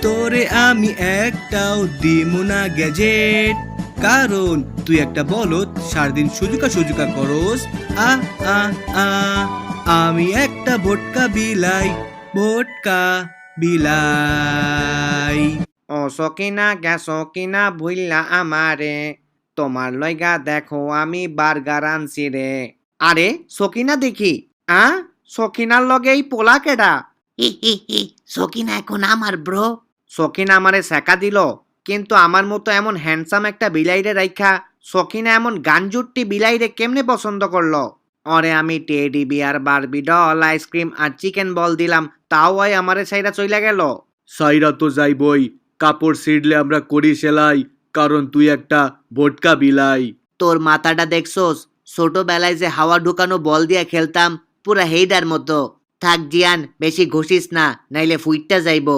তোরে আমি একটাও দিমু না গ্যাজেট, কারণ তুই একটা বলদ, সারাদিন সুজুকা সুজুকা করস। আ আ আ আমি একটা ভোটকা বিলাই, ভোটকা বিলাই। ও সকিনা গেছো কিনা ভুইল্লা আমারে, তোমার লইগা দেখো আমি বার্গার আনছি রে। আরে সকিনা দেখি। আ সকিনার লগে এই পোলা কেডা? হি হি হি, সকিনা এখন আমার ব্রো। সকিনা আমারে সেকা দিল, কিন্তু আমার মতো এমন হ্যান্ডসাম একটা বিলাইরে রাইখা সকিনা এমন গানজুট্টি বিলাইরে কেমনে পছন্দ করলো? ওরে আমি teddy bear, Barbie doll, ice cream আর চিকেন বল দিলাম, তাও ওই আমারে সাইরা চইলা গেল। সাইরা তো যাইবই, কাপড় ছিঁড়লে আমরা করি সেলাই, কারণ তুই একটা ভোটকা বিলাই। তোর মাথাটা দেখছোস? ছোটবেলায় যে হাওয়া ঢুকানো বল দিয়ে খেলতাম, পুরা হেইডার মতো। থাক জিয়ান, বেশি ঘষিস না, নাইলে ফুইটটা যাইবো।